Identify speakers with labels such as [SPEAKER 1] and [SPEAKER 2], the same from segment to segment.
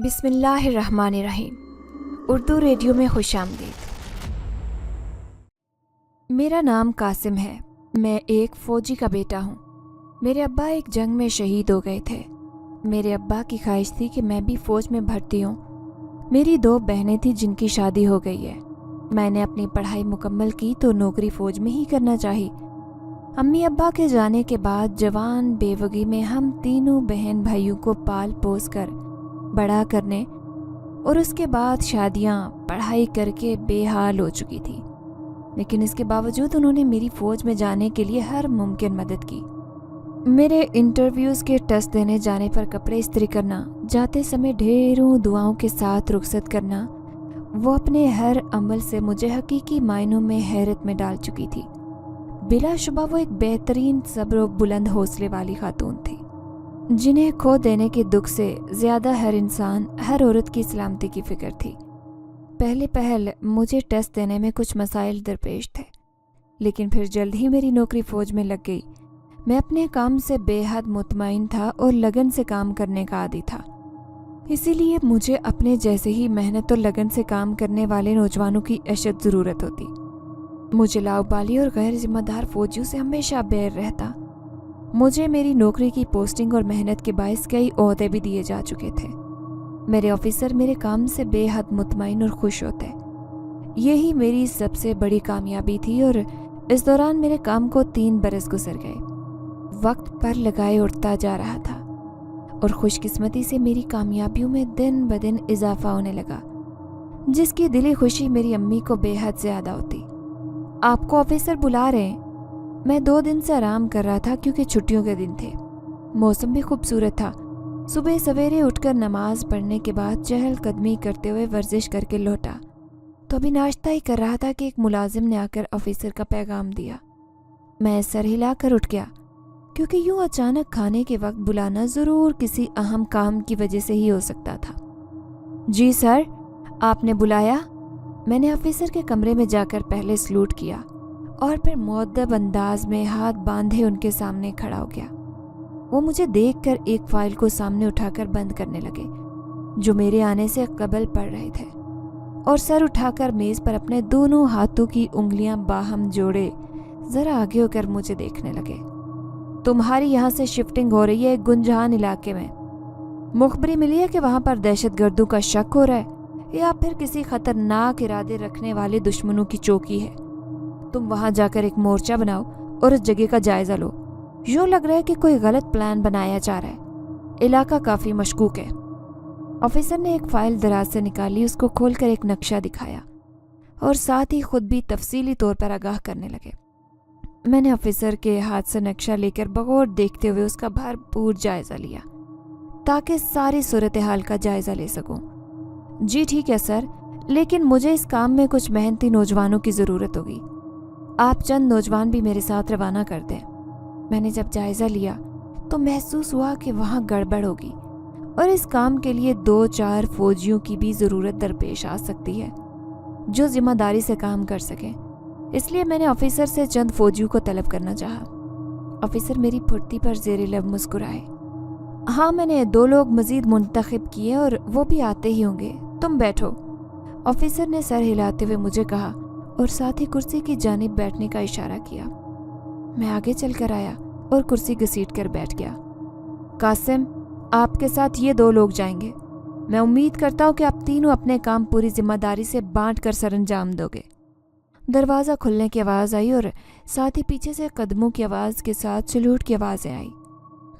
[SPEAKER 1] بسم اللہ الرحمن الرحیم۔ اردو ریڈیو میں خوش آمدید۔ میرا نام قاسم ہے۔ میں ایک فوجی کا بیٹا ہوں۔ میرے ابا ایک جنگ میں شہید ہو گئے تھے۔ میرے ابا کی خواہش تھی کہ میں بھی فوج میں بھرتی ہوں۔ میری 2 بہنیں تھیں جن کی شادی ہو گئی ہے۔ میں نے اپنی پڑھائی مکمل کی تو نوکری فوج میں ہی کرنا چاہی۔ امی ابا کے جانے کے بعد جوان بیوگی میں ہم تینوں بہن بھائیوں کو پال پوس کر بڑا کرنے اور اس کے بعد شادیاں پڑھائی کر کے بے حال ہو چکی تھی، لیکن اس کے باوجود انہوں نے میری فوج میں جانے کے لیے ہر ممکن مدد کی۔ میرے انٹرویوز کے ٹیسٹ دینے جانے پر کپڑے استری کرنا، جاتے سمے ڈھیروں دعاؤں کے ساتھ رخصت کرنا، وہ اپنے ہر عمل سے مجھے حقیقی معنوں میں حیرت میں ڈال چکی تھی۔ بلا شبہ وہ ایک بہترین صبر و بلند حوصلے والی خاتون تھی، جنہیں کھو دینے کے دکھ سے زیادہ ہر انسان، ہر عورت کی سلامتی کی فکر تھی۔ پہل مجھے ٹیسٹ دینے میں کچھ مسائل درپیش تھے، لیکن پھر جلد ہی میری نوکری فوج میں لگ گئی۔ میں اپنے کام سے بے حد مطمئن تھا اور لگن سے کام کرنے کا عادی تھا، اسی لیے مجھے اپنے جیسے ہی محنت اور لگن سے کام کرنے والے نوجوانوں کی اشد ضرورت ہوتی۔ مجھے لاؤبالی اور غیر ذمہ دار فوجیوں سے ہمیشہ بیر رہتا۔ مجھے میری نوکری کی پوسٹنگ اور محنت کے باعث کئی عہدے بھی دیے جا چکے تھے۔ میرے آفیسر میرے کام سے بے حد مطمئن اور خوش ہوتے۔ یہی میری سب سے بڑی کامیابی تھی، اور اس دوران میرے کام کو 3 برس گزر گئے۔ وقت پر لگائے اٹھتا جا رہا تھا، اور خوش قسمتی سے میری کامیابیوں میں دن بدن اضافہ ہونے لگا، جس کی دلی خوشی میری امی کو بے حد زیادہ ہوتی۔ آپ کو آفیسر بلا رہے ہیں۔ میں 2 دن سے آرام کر رہا تھا کیونکہ چھٹیوں کے دن تھے۔ موسم بھی خوبصورت تھا۔ صبح سویرے اٹھ کر نماز پڑھنے کے بعد چہل قدمی کرتے ہوئے ورزش کر کے لوٹا تو ابھی ناشتہ ہی کر رہا تھا کہ ایک ملازم نے آ کر آفیسر کا پیغام دیا۔ میں سر ہلا کر اٹھ گیا، کیونکہ یوں اچانک کھانے کے وقت بلانا ضرور کسی اہم کام کی وجہ سے ہی ہو سکتا تھا۔ جی سر، آپ نے بلایا؟ میں نے آفیسر کے کمرے میں جا کر پہلے سلوٹ کیا اور پھر مؤدب انداز میں ہاتھ باندھے ان کے سامنے کھڑا ہو گیا۔ وہ مجھے دیکھ کر ایک فائل کو سامنے اٹھا کر بند کرنے لگے، جو میرے آنے سے قبل پڑھ رہے تھے، اور سر اٹھا کر میز پر اپنے دونوں ہاتھوں کی انگلیاں باہم جوڑے ذرا آگے ہو کر مجھے دیکھنے لگے۔ تمہاری یہاں سے شفٹنگ ہو رہی ہے ایک گنجان علاقے میں۔ مخبری ملی ہے کہ وہاں پر دہشت گردوں کا شک ہو رہا ہے، یا پھر کسی خطرناک ارادے رکھنے والے دشمنوں کی چوکی ہے۔ تم وہاں جا کر ایک مورچہ بناؤ اور اس جگہ کا جائزہ لو۔ یوں لگ رہا ہے کہ کوئی غلط پلان بنایا جا رہا ہے۔ علاقہ کافی مشکوک ہے۔ آفیسر نے ایک فائل دراز سے نکالی، اس کو کھول کر ایک نقشہ دکھایا اور ساتھ ہی خود بھی تفصیلی طور پر آگاہ کرنے لگے۔ میں نے آفیسر کے ہاتھ سے نقشہ لے کر بغور دیکھتے ہوئے اس کا بھرپور جائزہ لیا، تاکہ ساری صورتحال کا جائزہ لے سکوں۔ جی ٹھیک ہے سر، لیکن مجھے اس کام میں کچھ محنتی نوجوانوں کی ضرورت ہوگی۔ آپ چند نوجوان بھی میرے ساتھ روانہ کر دیں۔ میں نے جب جائزہ لیا تو محسوس ہوا کہ وہاں گڑبڑ ہوگی، اور اس کام کے لیے 2-4 فوجیوں کی بھی ضرورت درپیش آ سکتی ہے جو ذمہ داری سے کام کر سکیں۔ اس لیے میں نے آفیسر سے چند فوجیوں کو طلب کرنا چاہا۔ آفیسر میری پھرتی پر زیر لب مسکرائے۔ ہاں، میں نے 2 لوگ مزید منتخب کیے اور وہ بھی آتے ہی ہوں گے، تم بیٹھو۔ آفیسر نے سر ہلاتے ہوئے مجھے کہا اور ساتھ ہی کرسی کی جانب بیٹھنے کا اشارہ کیا۔ میں آگے چل کر آیا اور کرسی گھسیٹ کر بیٹھ گیا۔ قاسم، آپ کے ساتھ یہ 2 لوگ جائیں گے۔ میں امید کرتا ہوں کہ آپ تینوں اپنے کام پوری ذمہ داری سے بانٹ کر سر انجام دو گے۔ دروازہ کھلنے کی آواز آئی اور ساتھ ہی پیچھے سے قدموں کی آواز کے ساتھ سلوٹ کی آوازیں آئی۔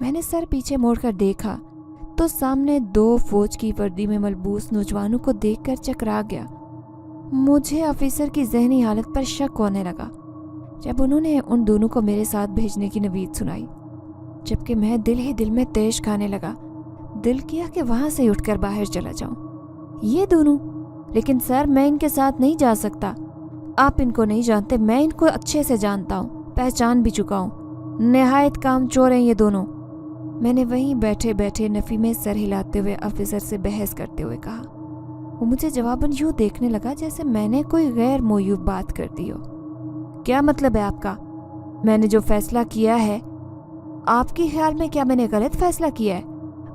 [SPEAKER 1] میں نے سر پیچھے موڑ کر دیکھا تو سامنے 2 فوج کی وردی میں ملبوس نوجوانوں کو دیکھ کر چکرا گیا۔ مجھے آفیسر کی ذہنی حالت پر شک ہونے لگا جب انہوں نے ان دونوں کو میرے ساتھ بھیجنے کی نوید سنائی، جبکہ میں دل ہی دل میں تیش کھانے لگا۔ دل کیا کہ وہاں سے اٹھ کر باہر چلا جاؤں۔ یہ دونوں؟ لیکن سر، میں ان کے ساتھ نہیں جا سکتا۔ آپ ان کو نہیں جانتے، میں ان کو اچھے سے جانتا ہوں، پہچان بھی چکا ہوں۔ نہایت کام چور ہیں یہ دونوں۔ میں نے وہیں بیٹھے بیٹھے نفی میں سر ہلاتے ہوئے آفیسر سے بحث کرتے ہوئے کہا۔ وہ مجھے جواباً یوں دیکھنے لگا جیسے میں نے کوئی غیر معیوب بات کر دی ہو۔ کیا مطلب ہے آپ کا؟ میں نے جو فیصلہ کیا ہے، آپ کے خیال میں کیا میں نے غلط فیصلہ کیا ہے؟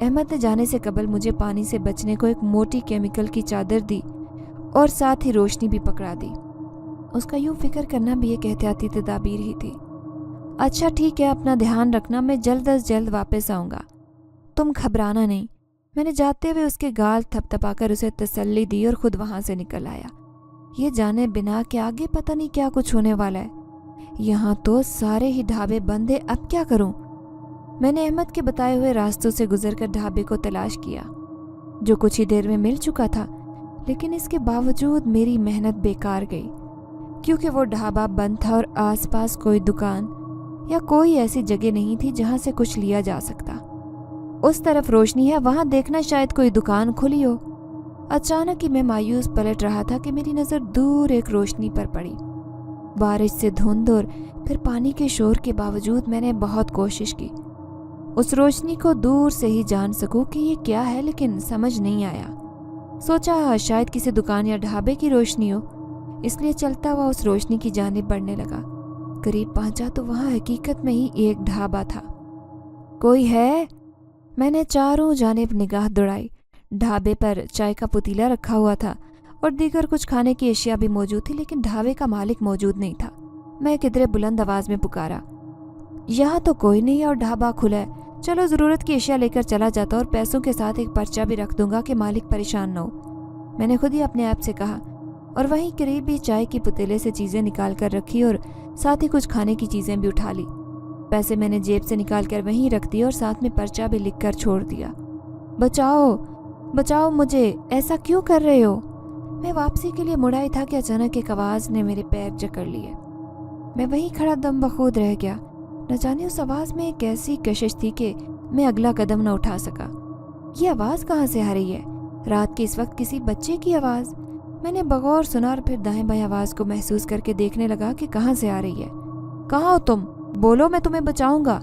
[SPEAKER 1] احمد نے جانے سے قبل مجھے پانی سے بچنے کو ایک موٹی کیمیکل کی چادر دی اور ساتھ ہی روشنی بھی پکڑا دی۔ اس کا یوں فکر کرنا بھی ایک احتیاطی تدابیر ہی تھی۔ اچھا ٹھیک ہے، اپنا دھیان رکھنا، میں جلد از جلد واپس آؤں گا، تم گھبرانا نہیں۔ میں نے جاتے ہوئے اس کے گال تھپ تھپا کر اسے تسلی دی اور خود وہاں سے نکل آیا، یہ جانے بنا کہ آگے پتہ نہیں کیا کچھ ہونے والا ہے۔ یہاں تو سارے ہی ڈھابے بند ہیں، اب کیا کروں؟ میں نے احمد کے بتائے ہوئے راستوں سے گزر کر ڈھابے کو تلاش کیا، جو کچھ ہی دیر میں مل چکا تھا، لیکن اس کے باوجود میری محنت بیکار گئی، کیونکہ وہ ڈھابا بند تھا اور آس پاس کوئی دکان یا کوئی ایسی جگہ نہیں تھی جہاں سے کچھ لیا جا سکتا۔ اس طرف روشنی ہے، وہاں دیکھنا شاید کوئی دکان کھلی ہو۔ اچانک ہی میں مایوس پلٹ رہا تھا کہ میری نظر دور ایک روشنی پر پڑی۔ بارش سے دھند اور پھر پانی کے شور کے باوجود میں نے بہت کوشش کی اس روشنی کو دور سے ہی جان سکوں کہ یہ کیا ہے، لیکن سمجھ نہیں آیا۔ سوچا شاید کسی دکان یا ڈھابے کی روشنی ہو، اس لیے چلتا ہوا اس روشنی کی جانب بڑھنے لگا۔ قریب پہنچا تو وہاں حقیقت میں ہی ایک ڈھابا تھا۔ کوئی ہے؟ میں نے چاروں جانب نگاہ دوڑائی۔ ڈھابے پر چائے کا پتیلا رکھا ہوا تھا اور دیگر کچھ کھانے کی اشیاء بھی موجود تھی، لیکن ڈھابے کا مالک موجود نہیں تھا۔ میں قدرے بلند آواز میں پکارا، یہاں تو کوئی نہیں اور ڈھابا کھلا ہے، چلو ضرورت کی اشیاء لے کر چلا جاتا اور پیسوں کے ساتھ ایک پرچہ بھی رکھ دوں گا کہ مالک پریشان نہ ہو، میں نے خود ہی اپنے آپ سے کہا، اور وہیں قریب ہی چائے کی پتیلے سے چیزیں نکال کر رکھی اور ساتھ ہی کچھ کھانے کی چیزیں بھی اٹھا لی۔ پیسے میں نے جیب سے نکال کر وہیں رکھ دیے اور ساتھ میں پرچہ بھی لکھ کر چھوڑ دیا۔ بچاؤ بچاؤ مجھے، ایسا کیوں کر رہے ہو؟ میں واپسی کے لیے مڑا ہی تھا کہ اچانک ایک آواز نے میرے پیر جکڑ لیے۔ میں وہیں کھڑا دم بخود رہ گیا، نہ جانے اس آواز میں ایک ایسی کشش تھی کہ میں اگلا قدم نہ اٹھا سکا۔ یہ آواز کہاں سے آ رہی ہے؟ رات کے اس وقت کسی بچے کی آواز؟ میں نے بغور سنا اور پھر دائیں بائیں آواز کو محسوس کر کے دیکھنے لگا کہ کہاں سے آ رہی ہے۔ کہاں ہو تم؟ بولو، میں تمہیں بچاؤں گا۔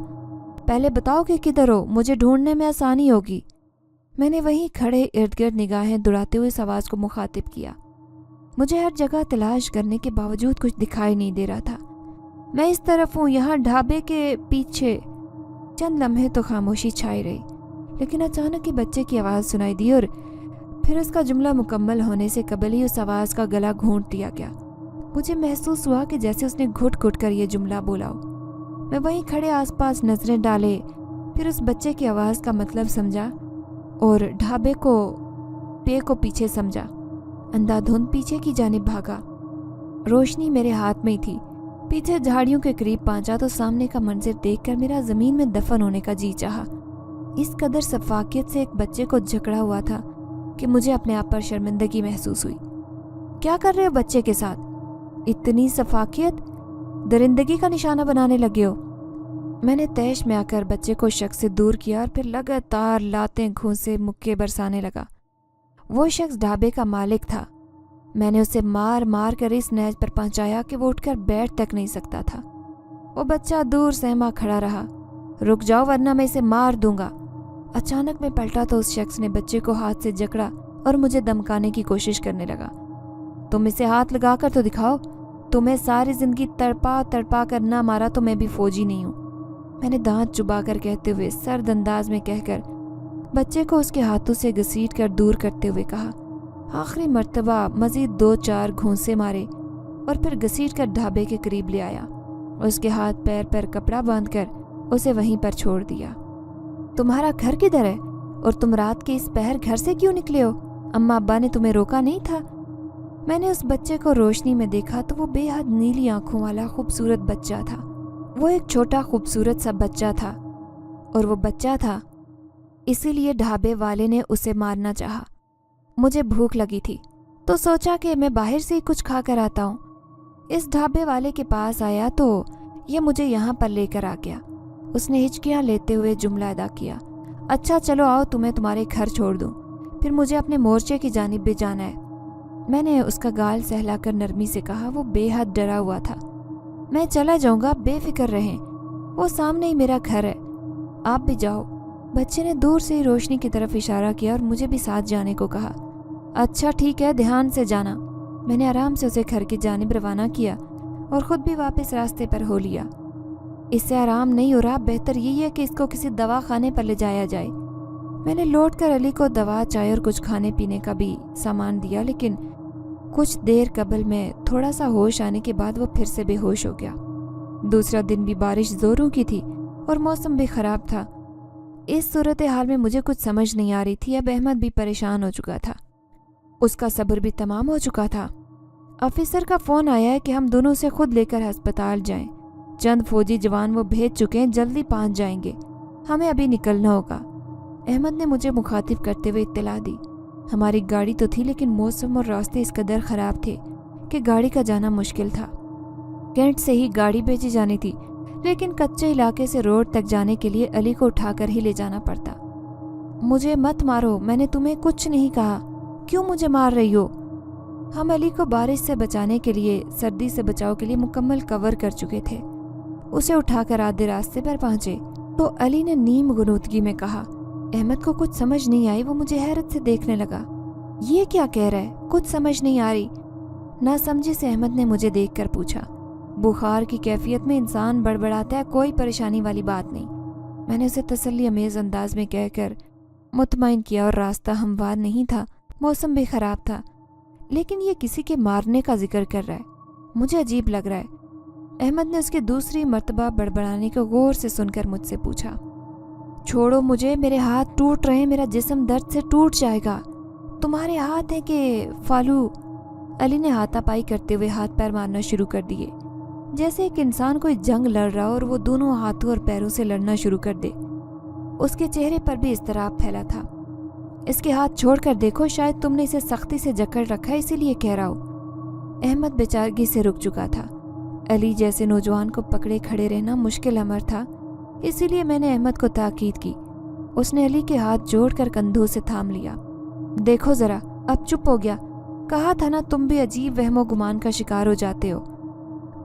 [SPEAKER 1] پہلے بتاؤ کہ کدھر ہو، مجھے ڈھونڈنے میں آسانی ہوگی۔ میں نے وہیں کھڑے ارد گرد نگاہیں دوڑاتے ہوئے اس آواز کو مخاطب کیا۔ مجھے ہر جگہ تلاش کرنے کے باوجود کچھ دکھائی نہیں دے رہا تھا۔ میں اس طرف ہوں، یہاں ڈھابے کے پیچھے۔ چند لمحے تو خاموشی چھائی رہی، لیکن اچانک ہی بچے کی آواز سنائی دی اور پھر اس کا جملہ مکمل ہونے سے قبل ہی اس آواز کا گلا گھونٹ دیا گیا۔ مجھے محسوس ہوا کہ جیسے اس نے گھٹ گھٹ کر یہ جملہ بولا ہو۔ میں وہیں کھڑے آس پاس نظریں ڈالے، پھر اس بچے کی آواز کا مطلب سمجھا اور ڈھابے کو پیچھے سمجھا۔ اندھا دھند پیچھے کی جانب بھاگا۔ روشنی میرے ہاتھ میں ہی تھی۔ پیچھے جھاڑیوں کے قریب پہنچا تو سامنے کا منظر دیکھ کر میرا زمین میں دفن ہونے کا جی چاہا۔ اس قدر سفاکیت سے ایک بچے کو جکڑا ہوا تھا کہ مجھے اپنے آپ پر شرمندگی محسوس ہوئی۔ کیا کر رہے ہو بچے کے ساتھ؟ اتنی سفاکیت، درندگی کا نشانہ بنانے لگے ہو؟ میں نے تیش میں آ کر بچے کو شخص سے دور کیا اور پھر لگاتار لاتیں گھونسے مکے برسانے لگا۔ وہ شخص ڈھابے کا مالک تھا۔ میں نے اسے مار مار کر اس نیز پر پہنچایا کہ وہ اٹھ کر بیٹھ تک نہیں سکتا تھا۔ وہ بچہ دور سہما کھڑا رہا۔ رک جاؤ ورنہ میں اسے مار دوں گا۔ اچانک میں پلٹا تو اس شخص نے بچے کو ہاتھ سے جکڑا اور مجھے دمکانے کی کوشش کرنے لگا۔ تم اسے ہاتھ لگا کر تو دکھاؤ، تمہیں ساری زندگی تڑپا تڑپا کر نہ مارا تو میں بھی فوجی نہیں ہوں، میں نے دانت چبا کر کہتے ہوئے سرد انداز میں کہہ کر بچے کو اس کے ہاتھوں سے گھسیٹ کر دور کرتے ہوئے کہا۔ آخری مرتبہ مزید 2-4 گھونسے مارے اور پھر گھسیٹ کر ڈھابے کے قریب لے آیا اور اس کے ہاتھ پیر پر کپڑا باندھ کر اسے وہیں پر چھوڑ دیا۔ تمہارا گھر کدھر ہے اور تم رات کے اس پہر گھر سے کیوں نکلے ہو؟ اماں ابا نے تمہیں روکا نہیں تھا؟ میں نے اس بچے کو روشنی میں دیکھا تو وہ بے حد نیلی آنکھوں والا خوبصورت بچہ تھا۔ وہ ایک چھوٹا خوبصورت سا بچہ تھا اور وہ بچہ تھا اسی لیے ڈھابے والے نے اسے مارنا چاہا۔ مجھے بھوک لگی تھی تو سوچا کہ میں باہر سے ہی کچھ کھا کر آتا ہوں۔ اس ڈھابے والے کے پاس آیا تو یہ مجھے یہاں پر لے کر آ گیا۔ اس نے ہچکیاں لیتے ہوئے جملہ ادا کیا، اچھا چلو آؤ تمہیں تمہارے گھر چھوڑ دوں، پھر مجھے اپنے مورچے کی جانب بھی جانا ہے۔ میں نے اس کا گال سہلا کر نرمی سے کہا۔ وہ بے حد ڈرا ہوا تھا۔ میں چلا جاؤں گا، بے فکر رہیں، وہ سامنے ہی میرا گھر ہے، آپ بھی جاؤ۔ بچے نے دور سے ہی روشنی کی طرف اشارہ کیا اور مجھے بھی ساتھ جانے کو کہا۔ اچھا ٹھیک ہے، دھیان سے جانا۔ میں نے آرام سے اسے گھر کی جانب روانہ کیا اور خود بھی واپس راستے پر ہو لیا۔ اس سے آرام نہیں ہو رہا، بہتر یہی ہے کہ اس کو کسی دوا خانے پر لے جایا جائے۔ میں نے لوٹ کر علی کو دوا چائے اور کچھ کھانے پینے کا بھی سامان دیا، لیکن کچھ دیر قبل میں تھوڑا سا ہوش آنے کے بعد وہ پھر سے بے ہوش ہو گیا۔ دوسرا دن بھی بارش زوروں کی تھی اور موسم بھی خراب تھا۔ اس صورتحال میں مجھے کچھ سمجھ نہیں آ رہی تھی۔ اب احمد بھی پریشان ہو چکا تھا، اس کا صبر بھی تمام ہو چکا تھا۔ آفیسر کا فون آیا ہے کہ ہم دونوں سے خود لے کر ہسپتال جائیں، چند فوجی جوان وہ بھیج چکے ہیں، جلدی پہنچ جائیں گے، ہمیں ابھی نکلنا ہوگا۔ احمد نے مجھے مخاطب کرتے ہوئے اطلاع دی۔ ہماری گاڑی تو تھی لیکن موسم اور راستے اس قدر خراب تھے کہ گاڑی کا جانا مشکل تھا۔ کینٹ سے ہی گاڑی بھیجی جانی تھی، لیکن کچے علاقے سے روڈ تک جانے کے لیے علی کو اٹھا کر ہی لے جانا پڑتا۔ مجھے مت مارو، میں نے تمہیں کچھ نہیں کہا، کیوں مجھے مار رہی ہو؟ ہم علی کو بارش سے بچانے کے لیے، سردی سے بچاؤ کے لیے مکمل کور کر چکے تھے۔ اسے اٹھا کر آدھے راستے پر پہنچے تو علی نے نیم غنودگی میں کہا۔ احمد کو کچھ سمجھ نہیں آئی، وہ مجھے حیرت سے دیکھنے لگا۔ یہ کیا کہہ رہا ہے؟ کچھ سمجھ نہیں آ رہی۔ ناسمجھی سے احمد نے مجھے دیکھ کر پوچھا۔ بخار کی کیفیت میں انسان بڑبڑاتا ہے، کوئی پریشانی والی بات نہیں۔ میں نے اسے تسلی امیز انداز میں کہہ کر مطمئن کیا، اور راستہ ہموار نہیں تھا، موسم بھی خراب تھا، لیکن یہ کسی کے مارنے کا ذکر کر رہا ہے، مجھے عجیب لگ رہا ہے۔ احمد نے اس کے دوسری مرتبہ بڑبڑانے کو غور سے سن کر مجھ سے پوچھا۔ چھوڑو مجھے، میرے ہاتھ ٹوٹ رہے ہیں، میرا جسم درد سے ٹوٹ جائے گا۔ تمہارے ہاتھ ہیں کہ فالو؟ علی نے ہاتھا پائی کرتے ہوئے ہاتھ پیر مارنا شروع کر دیے، جیسے ایک انسان کوئی جنگ لڑ رہا اور وہ دونوں ہاتھوں اور پیروں سے لڑنا شروع کر دے۔ اس کے چہرے پر بھی اضطراب پھیلا تھا۔ اس کے ہاتھ چھوڑ کر دیکھو، شاید تم نے اسے سختی سے جکڑ رکھا ہے، اسی لیے کہہ رہا ہو۔ احمد بیچارگی سے رک چکا تھا۔ علی جیسے نوجوان کو پکڑے کھڑے رہنا مشکل امر تھا، اسی لیے میں نے احمد کو تاکید کی۔ اس نے علی کے ہاتھ جوڑ کر کندھوں سے تھام لیا۔ دیکھو ذرا، اب چپ ہو گیا، کہا تھا نا تم بھی عجیب وہم و گمان کا شکار ہو جاتے ہو۔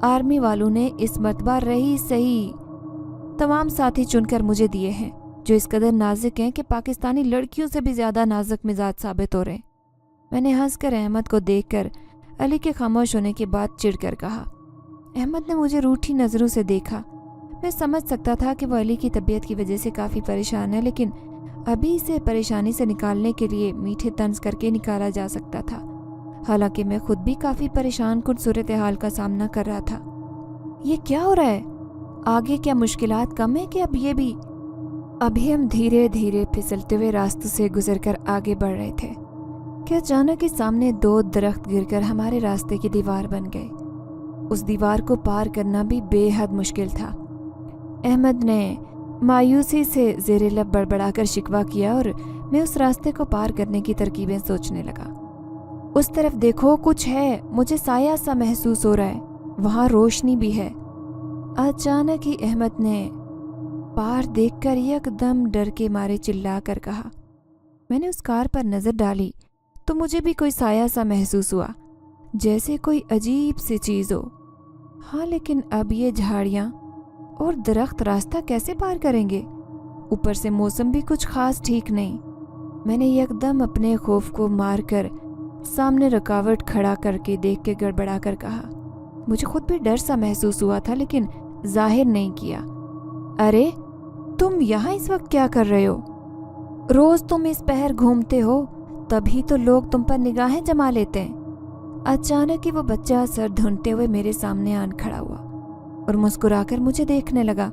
[SPEAKER 1] آرمی والوں نے اس مرتبہ رہی صحیح تمام ساتھی چن کر مجھے دیے ہیں، جو اس قدر نازک ہیں کہ پاکستانی لڑکیوں سے بھی زیادہ نازک مزاج ثابت ہو رہے ہیں۔ میں نے ہنس کر احمد کو دیکھ کر علی کے خاموش ہونے کے بعد چڑ کر کہا۔ احمد نے مجھے روٹھی نظروں سے دیکھا۔ میں سمجھ سکتا تھا کہ وہ علی کی طبیعت کی وجہ سے کافی پریشان ہے، لیکن ابھی اسے پریشانی سے نکالنے کے لیے میٹھے طنز کر کے نکالا جا سکتا تھا، حالانکہ میں خود بھی کافی پریشان کن صورتحال کا سامنا کر رہا تھا۔ یہ کیا ہو رہا ہے؟ آگے کیا مشکلات کم ہیں کہ ابھی ہم دھیرے دھیرے پھسلتے ہوئے راستوں سے گزر کر آگے بڑھ رہے تھے کہ اچانک ہی سامنے دو درخت گر کر ہمارے راستے کی دیوار بن گئے۔ اس دیوار کو پار کرنا بھی بے حد مشکل تھا۔ احمد نے مایوسی سے زیر لب بڑبڑا کر شکوہ کیا اور میں اس راستے کو پار کرنے کی ترکیبیں سوچنے لگا۔ اس طرف دیکھو، کچھ ہے، مجھے سایہ سا محسوس ہو رہا ہے، وہاں روشنی بھی ہے۔ اچانک ہی احمد نے پار دیکھ کر یک دم ڈر کے مارے چلا کر کہا۔ میں نے اس کار پر نظر ڈالی تو مجھے بھی کوئی سایہ سا محسوس ہوا، جیسے کوئی عجیب سی چیز ہو۔ ہاں، لیکن اب یہ جھاڑیاں اور درخت راستہ کیسے پار کریں گے؟ اوپر سے موسم بھی کچھ خاص ٹھیک نہیں۔ میں نے یک دم اپنے خوف کو مار کر سامنے رکاوٹ کھڑا کر کے دیکھ کے گڑبڑا کر کہا۔ مجھے خود بھی ڈر سا محسوس ہوا تھا، لیکن ظاہر نہیں کیا۔ ارے تم یہاں اس وقت کیا کر رہے ہو؟ روز تم اس پہر گھومتے ہو، تبھی تو لوگ تم پر نگاہیں جما لیتے ہیں۔ اچانک ہی وہ بچہ سر دھنتے ہوئے میرے سامنے آن کھڑا ہوا اور مسکرا کر مجھے دیکھنے لگا۔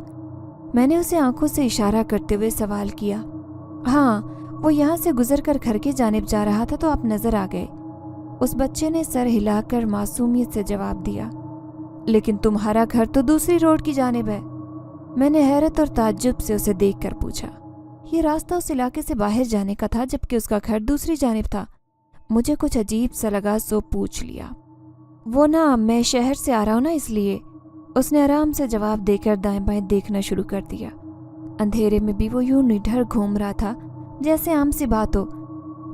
[SPEAKER 1] میں نے اسے آنکھوں سے اشارہ کرتے ہوئے سوال کیا۔ ہاں، وہ یہاں سے گزر کر گھر کی جانب جا رہا تھا تو آپ نظر آ گئے۔ اس بچے نے سر ہلا کر معصومیت سے جواب دیا۔ لیکن تمہارا گھر تو دوسری روڈ کی جانب ہے۔ میں نے حیرت اور تعجب سے اسے دیکھ کر پوچھا۔ یہ راستہ اس علاقے سے باہر جانے کا تھا، جبکہ اس کا گھر دوسری جانب تھا۔ مجھے کچھ عجیب سا لگا، سو پوچھ لیا۔ وہ نا، میں شہر سے آ رہا ہوں نا، اس لیے۔ اس نے آرام سے جواب دے کر دائیں بائیں دیکھنا شروع کر دیا۔ اندھیرے میں بھی وہ یوں نڈر گھوم رہا تھا جیسے عام سی بات ہو۔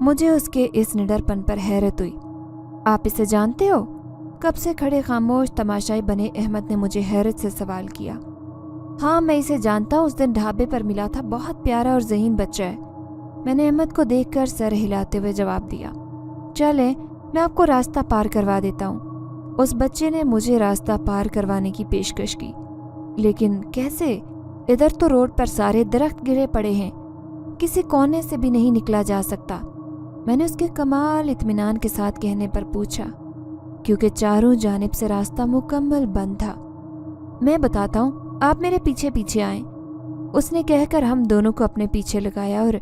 [SPEAKER 1] مجھے اس کے اس نڈر پن پر حیرت ہوئی۔ آپ اسے جانتے ہو؟ کب سے کھڑے خاموش تماشائی بنے احمد نے مجھے حیرت سے سوال کیا۔ ہاں، میں اسے جانتا ہوں، اس دن ڈھابے پر ملا تھا، بہت پیارا اور ذہین بچہ ہے۔ میں نے احمد کو دیکھ کر سر ہلاتے ہوئے جواب دیا۔ چلیں، میں آپ کو راستہ پار کروا دیتا ہوں۔ اس بچے نے مجھے راستہ پار کروانے کی پیشکش کی۔ لیکن کیسے؟ ادھر تو روڈ پر سارے درخت گرے پڑے ہیں۔ کسی کونے سے بھی نہیں نکلا جا سکتا۔ میں نے اس کے کمال اطمینان کے ساتھ کہنے پر پوچھا، کیونکہ چاروں جانب سے راستہ مکمل بند تھا۔ میں بتاتا ہوں، آپ میرے پیچھے پیچھے آئیں، اس نے کہہ کر ہم دونوں کو اپنے پیچھے لگایا اور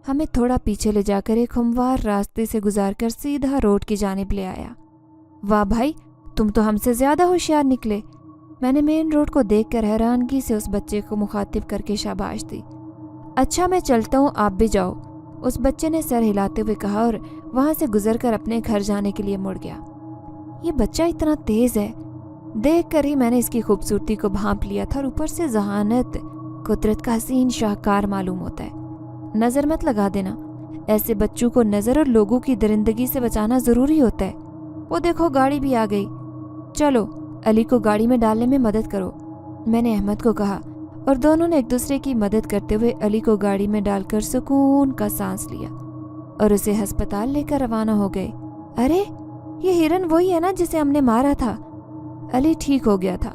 [SPEAKER 1] ہمیں تھوڑا پیچھے لے جا کر ایک ہموار راستے سے گزار کر سیدھا روڈ کی جانب لے آیا۔ واہ بھائی، تم تو ہم سے زیادہ ہوشیار نکلے۔ میں نے مین روڈ کو دیکھ کر حیرانگی سے اس بچے کو مخاطب کر کے شاباش دی۔ اچھا میں چلتا ہوں، آپ بھی جاؤ، اس بچے نے سر ہلاتے ہوئے کہا اور وہاں سے گزر کر اپنے گھر جانے کے لیے مڑ گیا۔ یہ بچہ اتنا تیز ہے، دیکھ کر ہی میں نے اس کی خوبصورتی کو بھانپ لیا تھا، اور اوپر سے ذہانت قدرت کا حسین شاہکار معلوم ہوتا ہے۔ نظر مت لگا دینا، ایسے بچوں کو نظر اور لوگوں کی درندگی سے بچانا ضروری ہوتا ہے۔ وہ دیکھو گاڑی بھی آ گئی، چلو علی کو گاڑی میں ڈالنے میں مدد کرو، میں نے احمد کو کہا، اور دونوں نے ایک دوسرے کی مدد کرتے ہوئے علی کو گاڑی میں ڈال کر سکون کا سانس لیا اور اسے ہسپتال لے کر روانہ ہو گئے۔ ارے یہ ہرن وہی ہے نا جسے ہم نے مارا تھا؟ علی ٹھیک ہو گیا تھا۔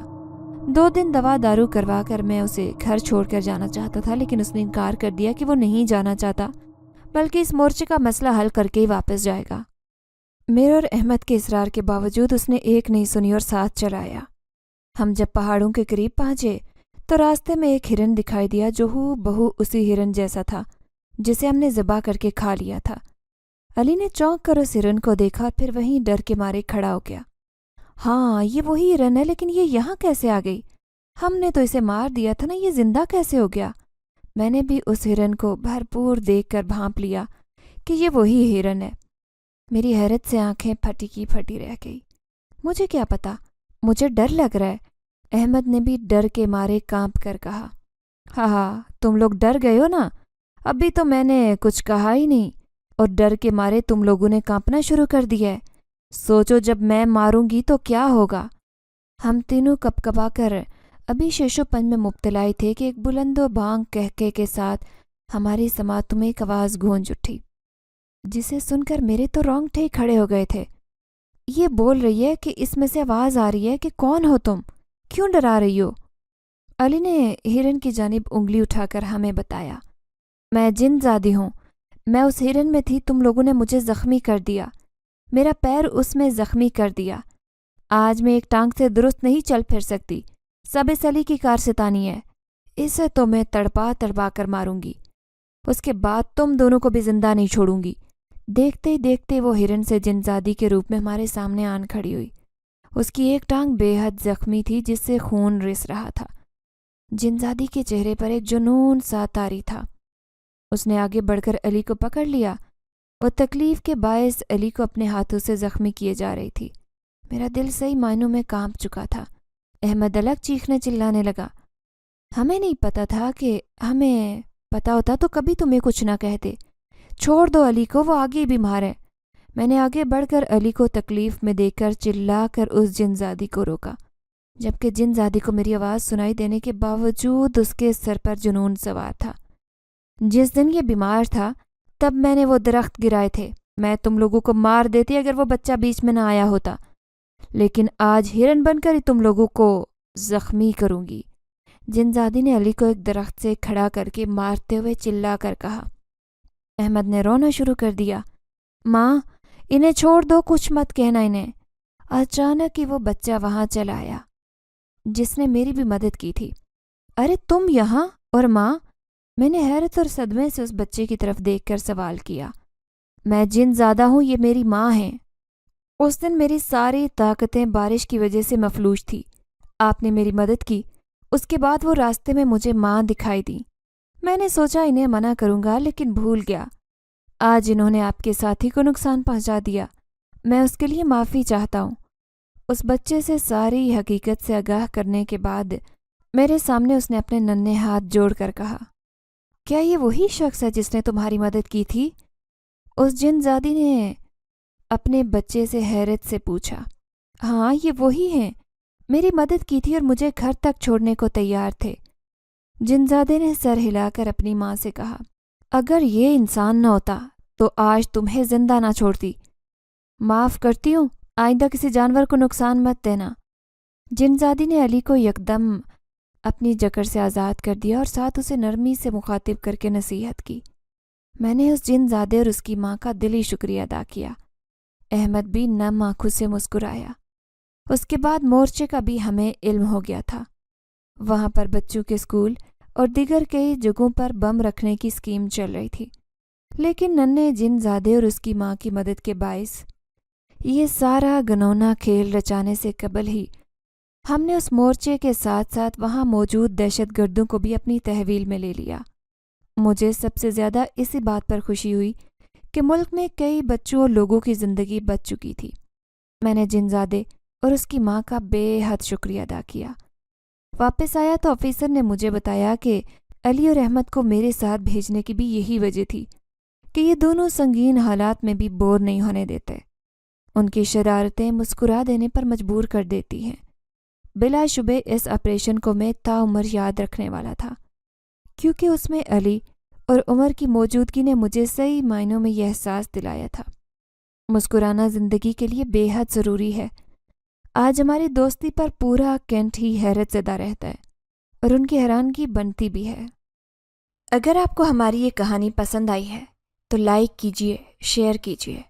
[SPEAKER 1] 2 دن دوا دارو کروا کر میں اسے گھر چھوڑ کر جانا چاہتا تھا، لیکن اس نے انکار کر دیا کہ وہ نہیں جانا چاہتا، بلکہ اس مورچے کا مسئلہ حل کر کے ہی واپس جائے گا۔ میرے اور احمد کے اصرار کے باوجود اس نے ایک نہیں سنی اور ساتھ چلایا۔ ہم جب پہاڑوں کے قریب پہنچے تو راستے میں ایک ہرن دکھائی دیا جو ہو بہو اسی ہرن جیسا تھا جسے ہم نے ذبح کر کے کھا لیا تھا۔ علی نے چونک کر اس ہرن کو دیکھا اور پھر وہیں ڈر کے مارے کھڑا ہو گیا۔ ہاں یہ وہی ہرن ہے، لیکن یہ یہاں کیسے آ گئی؟ ہم نے تو اسے مار دیا تھا نا، یہ زندہ کیسے ہو گیا؟ میں نے بھی اس ہرن کو بھرپور دیکھ کر بھانپ لیا کہ یہ وہی ہرن ہے۔ میری حیرت سے آنکھیں پھٹی کی پھٹی رہ گئی۔ مجھے کیا پتا، مجھے ڈر لگ رہا ہے، احمد نے بھی ڈر کے مارے کانپ کر کہا۔ ہاں تم لوگ ڈر گئے ہو نا، ابھی تو میں نے کچھ کہا ہی نہیں اور ڈر کے مارے تم لوگوں نے کانپنا شروع کر دیا ہے۔ سوچو جب میں ماروں گی تو کیا ہوگا؟ ہم تینوں کپ کپا کر ابھی شیشو پن میں مبتلا ہی تھے کہ ایک بلند و بانگ کہکے کے ساتھ ہماری سماعتوں میں ایک آواز گونج اٹھی، جسے سن کر میرے تو رونگٹے کھڑے ہو گئے تھے۔ یہ بول رہی ہے کہ اس میں سے آواز آ رہی ہے کہ کون ہو تم، کیوں ڈرا رہی ہو؟ علی نے ہرن کی جانب انگلی اٹھا کر ہمیں بتایا، میں جن زادی ہوں، میں اس ہرن میں تھی، تم لوگوں نے مجھے زخمی کر دیا، میرا پیر اس میں زخمی کر دیا، آج میں ایک ٹانگ سے درست نہیں چل پھر سکتی، سب اس علی کی کارستانی ہے، اسے تو میں تڑپا تڑپا کر ماروں گی، اس کے بعد تم دونوں کو بھی زندہ نہیں چھوڑوں گی۔ دیکھتے ہی دیکھتے وہ ہرن سے جن زادی کے روپ میں ہمارے سامنے آن کھڑی ہوئی۔ اس کی ایک ٹانگ بے حد زخمی تھی جس سے خون رس رہا تھا۔ جن زادی کے چہرے پر ایک جنون سا طاری تھا۔ اس نے آگے بڑھ کر علی کو پکڑ لیا، وہ تکلیف کے باعث علی کو اپنے ہاتھوں سے زخمی کیے جا رہی تھی۔ میرا دل صحیح معنوں میں کانپ چکا تھا۔ احمد الگ چیخنے چلانے لگا، ہمیں نہیں پتا تھا، کہ ہمیں پتا ہوتا تو کبھی تمہیں کچھ نہ کہتے، چھوڑ دو علی کو، وہ آگے بیمار ہے۔ میں نے آگے بڑھ کر علی کو تکلیف میں دیکھ کر چلا کر اس جن زادی کو روکا، جبکہ جن زادی کو میری آواز سنائی دینے کے باوجود اس کے سر پر جنون سوار تھا۔ جس دن یہ بیمار تھا تب میں نے وہ درخت گرائے تھے، میں تم لوگوں کو مار دیتی اگر وہ بچہ بیچ میں نہ آیا ہوتا، لیکن آج ہرن بن کر ہی تم لوگوں کو زخمی کروں گی۔ جن زادی نے علی کو ایک درخت سے کھڑا کر کے مارتے ہوئے چلا کر کہا۔ احمد نے رونا شروع کر دیا، ماں انہیں چھوڑ دو، کچھ مت کہنا انہیں۔ اچانک ہی وہ بچہ وہاں چلا آیا جس نے میری بھی مدد کی تھی۔ ارے تم یہاں اور ماں؟ میں نے حیرت اور صدمے سے اس بچے کی طرف دیکھ کر سوال کیا۔ میں جن زادہ ہوں، یہ میری ماں ہیں۔ اس دن میری ساری طاقتیں بارش کی وجہ سے مفلوج تھی، آپ نے میری مدد کی، اس کے بعد وہ راستے میں مجھے ماں دکھائی دی۔ میں نے سوچا انہیں منع کروں گا لیکن بھول گیا، آج انہوں نے آپ کے ساتھی کو نقصان پہنچا دیا، میں اس کے لیے معافی چاہتا ہوں۔ اس بچے سے ساری حقیقت سے آگاہ کرنے کے بعد میرے سامنے اس نے اپنے ننھے ہاتھ جوڑ کر کہا، کیا یہ وہی شخص ہے جس نے تمہاری مدد کی تھی؟ اس جن زادی نے اپنے بچے سے حیرت سے پوچھا۔ ہاں یہ وہی ہیں، میری مدد کی تھی اور مجھے گھر تک چھوڑنے کو تیار تھے۔ جن زادے نے سر ہلا کر اپنی ماں سے کہا، اگر یہ انسان نہ ہوتا تو آج تمہیں زندہ نہ چھوڑتی۔ معاف کرتی ہوں، آئندہ کسی جانور کو نقصان مت دینا۔ جن زادی نے علی کو یکدم اپنی جکڑ سے آزاد کر دیا اور ساتھ اسے نرمی سے مخاطب کر کے نصیحت کی، میں نے اس جن زادے اور اس کی ماں کا دلی شکریہ ادا کیا۔ احمد بھی نم آنکھوں سے مسکرایا۔ اس کے بعد مورچے کا بھی ہمیں علم ہو گیا تھا۔ وہاں پر بچوں کے اسکول اور دیگر کئی جگہوں پر بم رکھنے کی اسکیم چل رہی تھی، لیکن ننھے جن زادے اور اس کی ماں کی مدد کے باعث یہ سارا گنونا کھیل رچانے سے قبل ہی ہم نے اس مورچے کے ساتھ ساتھ وہاں موجود دہشت گردوں کو بھی اپنی تحویل میں لے لیا۔ مجھے سب سے زیادہ اسی بات پر خوشی ہوئی کہ ملک میں کئی بچوں اور لوگوں کی زندگی بچ چکی تھی۔ میں نے جنزادے اور اس کی ماں کا بے حد شکریہ ادا کیا۔ واپس آیا تو آفیسر نے مجھے بتایا کہ علی اور احمد کو میرے ساتھ بھیجنے کی بھی یہی وجہ تھی کہ یہ دونوں سنگین حالات میں بھی بور نہیں ہونے دیتے۔ ان کی شرارتیں مسکرا دینے پر مجبور کر دیتی ہیں۔ بلا شبہ اس آپریشن کو میں تاعمر یاد رکھنے والا تھا، کیونکہ اس میں علی اور عمر کی موجودگی نے مجھے صحیح معنوں میں یہ احساس دلایا تھا۔ مسکرانا زندگی کے لیے بے حد ضروری ہے۔ آج ہماری دوستی پر پورا کینٹ ہی حیرت زدہ رہتا ہے اور ان کی حیرانگی بنتی بھی ہے۔ اگر آپ کو ہماری یہ کہانی پسند آئی ہے تو لائک کیجیے، شیئر کیجیے،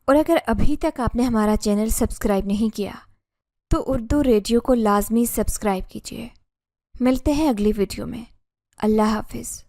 [SPEAKER 1] اور اگر ابھی تک آپ نے ہمارا چینل سبسکرائب نہیں کیا تو اردو ریڈیو کو لازمی سبسکرائب کیجیے۔ ملتے ہیں اگلی ویڈیو میں۔ اللہ حافظ۔